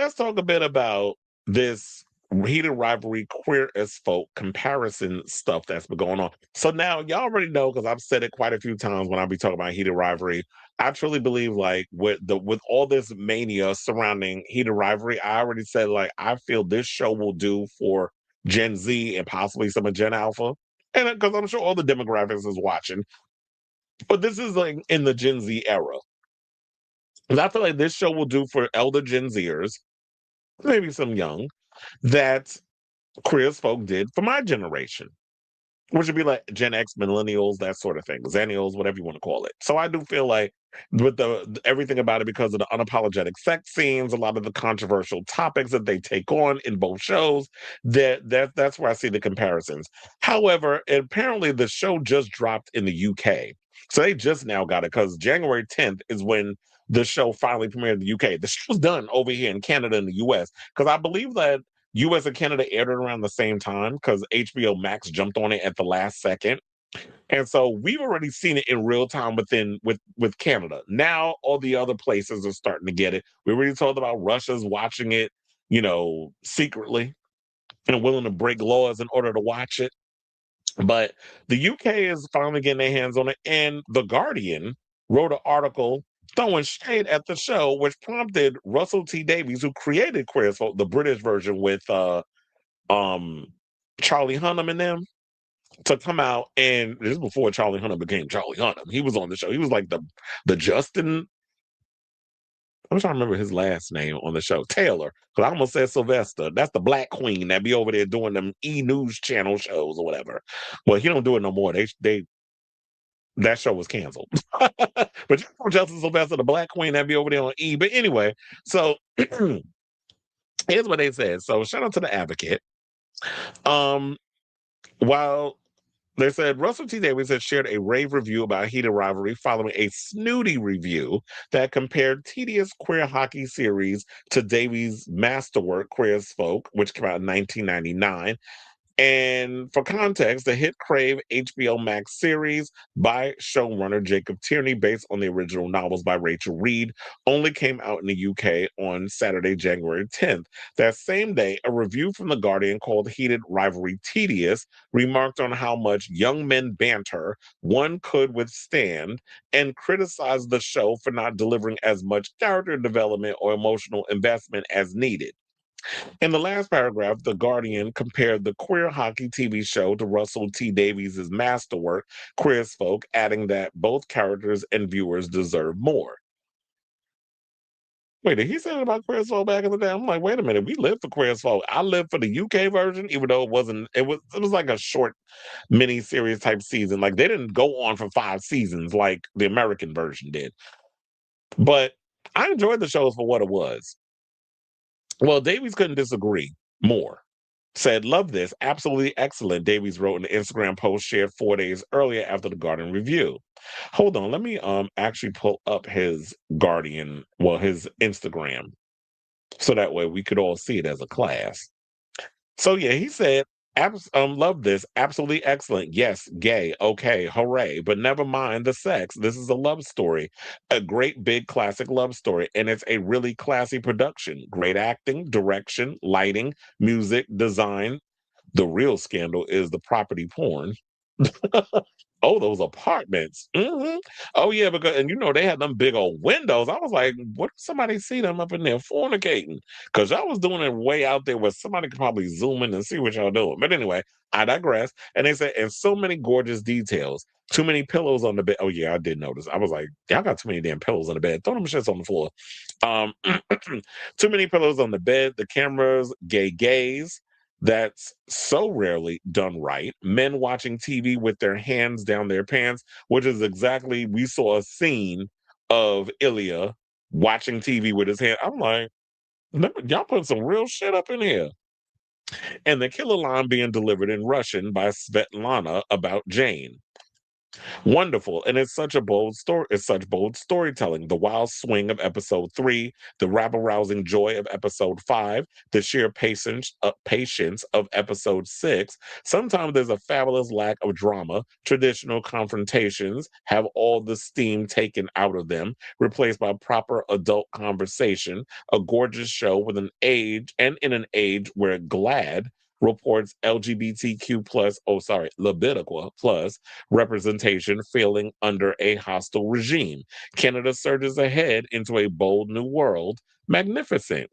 let's talk a bit about this heated rivalry, queer as folk comparison stuff that's been going on. So now y'all already know because I've said it quite a few times when I be talking about heated rivalry. I truly believe like with all this mania surrounding heated rivalry, I already said like I feel this show will do for Gen Z and possibly some of Gen Alpha. And because I'm sure all the demographics is watching, but this is like in the Gen Z era. 'Cause I feel like this show will do for elder Gen Zers, maybe some young, that queer as folk did for my generation, which would be like Gen X, millennials, that sort of thing, Xennials, whatever you want to call it. So I do feel like with everything about it, because of the unapologetic sex scenes, a lot of the controversial topics that they take on in both shows, that's where I see the comparisons. However, apparently the show just dropped in the UK, so they just now got it because January 10th is when the show finally premiered in the UK. The show's done over here in Canada and the US because I believe that US and Canada aired it around the same time because HBO Max jumped on it at the last second. And so we've already seen it in real time with Canada. Now all the other places are starting to get it. We already told about Russia's watching it, secretly and willing to break laws in order to watch it. But the UK is finally getting their hands on it. And The Guardian wrote an article throwing shade at the show, which prompted Russell T Davies, who created Queer as Folk, the British version with um Charlie Hunnam and them, to come out. And this is before Charlie Hunnam became Charlie Hunnam. He was on the show. He was like the Justin. I'm trying to remember his last name on the show. Taylor. Because I almost said Sylvester. That's the Black Queen that be over there doing them E! News Channel shows or whatever. Well, he don't do it no more. They that show was canceled. But you know Justin Sylvester, the Black Queen that be over there on E! But anyway, so here's what they said. So shout out to the Advocate. Um, while they said Russell T Davies has shared a rave review about heated rivalry following a snooty review that compared tedious queer hockey series to Davies' masterwork Queer as Folk, which came out in 1999. And for context, the hit Crave HBO Max series by showrunner Jacob Tierney, based on the original novels by Rachel Reed, only came out in the UK on Saturday, January 10th. That same day, a review from The Guardian called Heated Rivalry Tedious remarked on how much young men banter one could withstand and criticized the show for not delivering as much character development or emotional investment as needed. In the last paragraph, The Guardian compared the queer hockey TV show to Russell T Davies' masterwork, Queer as Folk, adding that both characters and viewers deserve more. Wait, did he say it about Queer as Folk back in the day? I'm like, wait a minute, we lived for Queer as Folk. I lived for the UK version, even though it was like a short mini series type season. Like they didn't go on for 5 seasons like the American version did. But I enjoyed the shows for what it was. Well, Davies couldn't disagree more. Said, love this. Absolutely excellent. Davies wrote in an Instagram post shared 4 days earlier after the Guardian review. Hold on, let me actually pull up his his Instagram, so that way we could all see it as a class. So yeah, he said, love this. Absolutely excellent. Yes, gay. Okay, hooray. But never mind the sex. This is a love story. A great big classic love story. And it's a really classy production. Great acting, direction, lighting, music, design. The real scandal is the property porn. Oh, those apartments. Oh, yeah, because and they had them big old windows. I was like, what if somebody see them up in there fornicating? Because I was doing it way out there where somebody could probably zoom in and see what y'all doing. But anyway, I digress. And they said, and so many gorgeous details. Too many pillows on the bed. Oh, yeah, I did notice. I was like, y'all got too many damn pillows on the bed. Throw them shits on the floor. Um, too many pillows on the bed. The cameras, gay gaze. That's so rarely done right. Men watching TV with their hands down their pants, which is exactly, we saw a scene of Ilya watching TV with his hand. I'm like, y'all put some real shit up in here. And the killer line being delivered in Russian by Svetlana about Jane. Wonderful. And it's such a bold story. It's such bold storytelling. The wild swing of episode 3, the rabble rousing joy of episode 5, the sheer patience of episode 6. Sometimes there's a fabulous lack of drama. Traditional confrontations have all the steam taken out of them, replaced by proper adult conversation. A gorgeous show with an age and in an age where GLAD reports LGBTQ plus, oh sorry, Levitica plus representation failing under a hostile regime. Canada surges ahead into a bold new world. Magnificent.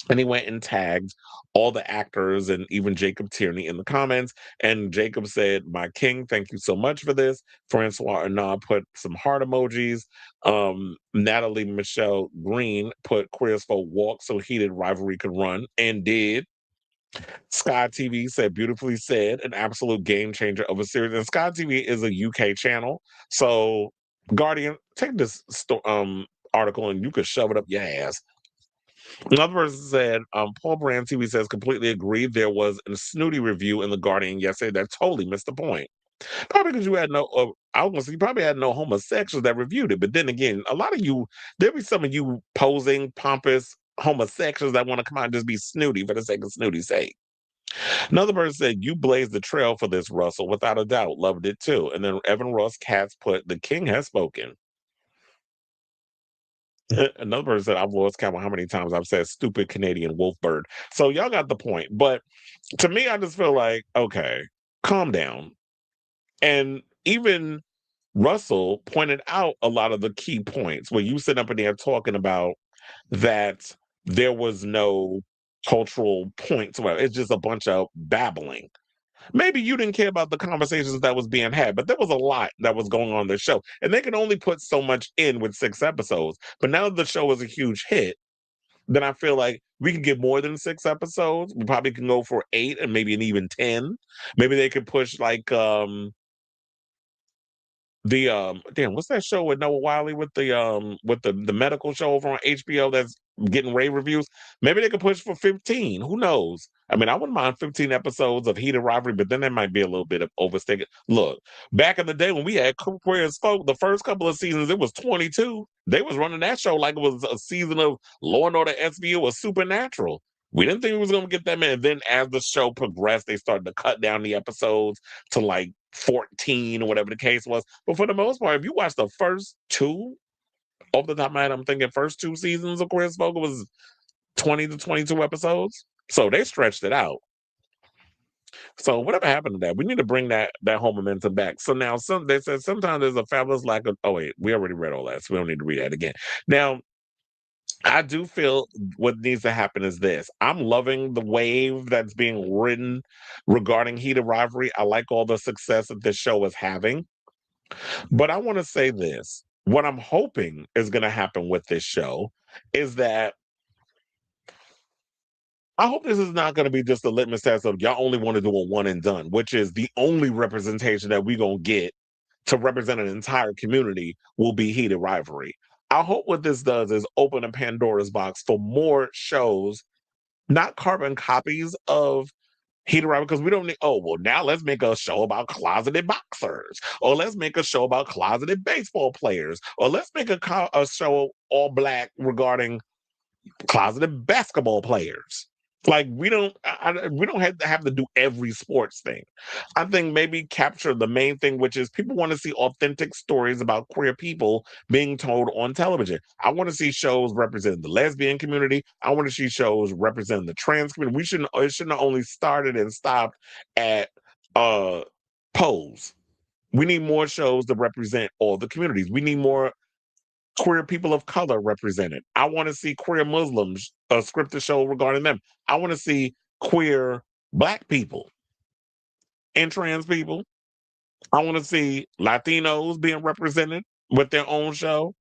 And he went and tagged all the actors and even Jacob Tierney in the comments. And Jacob said, "My king, thank you so much for this." Francois Arnaud put some heart emojis. Natalie Michelle Green put Queer as Folk Walk so heated rivalry could run and did. Sky TV said, beautifully said, an absolute game changer of a series. And Sky TV is a UK channel. So, Guardian, take this article and you could shove it up your ass. Another person said, Paul Brand TV says, completely agree. There was a snooty review in The Guardian yesterday that totally missed the point. Probably because you had no, I was gonna say, you probably had no homosexuals that reviewed it. But then again, a lot of you, there be some of you posing, pompous homosexuals that want to come out and just be snooty for the sake of snooty's sake. Another person said, "You blazed the trail for this, Russell, without a doubt. Loved it too." And then Evan Ross Katz put, "The king has spoken." Another person said, "I've lost count of how many times I've said stupid Canadian wolf bird." So y'all got the point. But to me, I just feel like, okay, calm down. And even Russell pointed out a lot of the key points where you sit up in there talking about that there was no cultural points. Well, it's just a bunch of babbling. Maybe you didn't care about the conversations that was being had, but there was a lot that was going on the show. And they can only put so much in with 6 episodes. But now that the show is a huge hit, then I feel like we can get more than 6 episodes. We probably can go for 8 and maybe an even 10. Maybe they could push like the damn, what's that show with Noah Wiley with the medical show over on HBO that's getting rave reviews? Maybe they could push for 15. Who knows? I mean, I wouldn't mind 15 episodes of heated rivalry, but then there might be a little bit of overstated. Look, back in the day when we had Queer as Folk, the first couple of seasons, it was 22. They was running that show like it was a season of Law and Order SVU or Supernatural. We didn't think we was gonna get that many. And then as the show progressed, they started to cut down the episodes to like 14 or whatever the case was. But for the most part, if you watch the first two, off the top of my head, I'm thinking first 2 seasons of Chris Vogel was 20 to 22 episodes. So they stretched it out. So whatever happened to that? We need to bring that whole momentum back. So now some they said sometimes there's a fabulous lack of, oh wait, we already read all that, so we don't need to read that again. Now I do feel what needs to happen is this. I'm loving the wave that's being ridden regarding heated rivalry. I like all the success that this show is having. But I want to say this. What I'm hoping is going to happen with this show is that I hope this is not going to be just a litmus test of y'all only want to do a one and done, which is the only representation that we're going to get to represent an entire community will be heated rivalry. I hope what this does is open a Pandora's box for more shows, not carbon copies of heated rivalry, because we don't need, oh, well, now let's make a show about closeted boxers, or let's make a show about closeted baseball players, or let's make a show all black regarding closeted basketball players. Like we don't have to do every sports thing. I think maybe capture the main thing, which is people want to see authentic stories about queer people being told on television. I want to see shows representing the lesbian community. I want to see shows representing the trans community. We shouldn't it shouldn't have only started and stopped at uh Pose. We need more shows to represent all the communities. We need more queer people of color represented. I want to see queer Muslims, a scripted show regarding them. I want to see queer black people and trans people. I want to see Latinos being represented with their own show.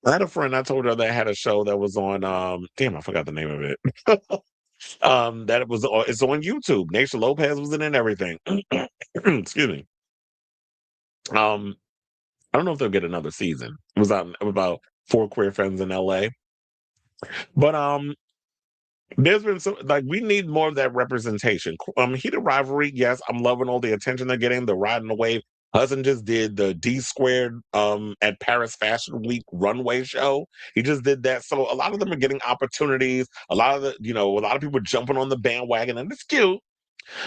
I had a friend I told her that had a show that was on damn, I forgot the name of it. That it was it's on YouTube. Nacia Lopez was in it and everything. Excuse me. Um I don't know if they'll get another season. It was about 4 queer friends in LA. But There's been some like we need more of that representation. Heated Rivalry, yes, I'm loving all the attention they're getting. They're riding the wave. Hudson just did the D squared at Paris Fashion Week runway show. He just did that. So a lot of them are getting opportunities. A lot of a lot of people jumping on the bandwagon, and it's cute.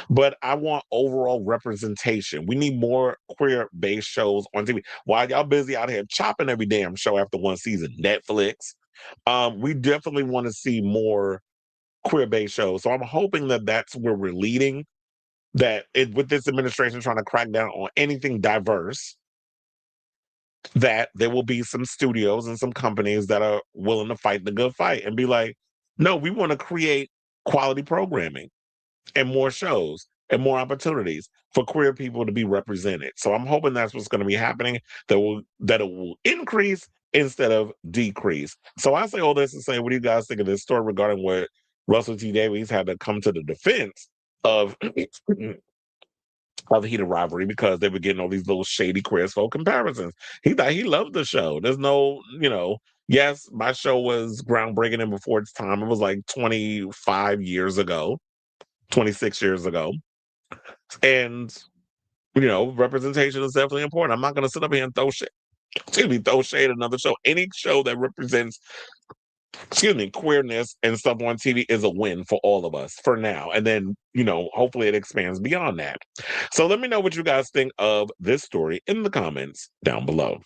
But I want overall representation. We need more queer based shows on TV. While y'all busy out here chopping every damn show after one season, Netflix. We definitely want to see more queer-based shows. So I'm hoping that that's where we're leading. With this administration trying to crack down on anything diverse, that there will be some studios and some companies that are willing to fight the good fight and be like, no, we want to create quality programming and more shows and more opportunities for queer people to be represented. So I'm hoping that's what's going to be happening. That it will increase instead of decrease. So I say all this to say, what do you guys think of this story regarding what Russell T Davies had to come to the defense of of the Heated Rivalry because they were getting all these little shady queer as folk comparisons. He thought he loved the show. There's no, yes, my show was groundbreaking and before its time. It was like 25 years ago, 26 years ago. And, representation is definitely important. I'm not going to sit up here and throw shade at another show. Any show that represents, queerness and stuff on TV is a win for all of us for now. And then, hopefully it expands beyond that. So let me know what you guys think of this story in the comments down below.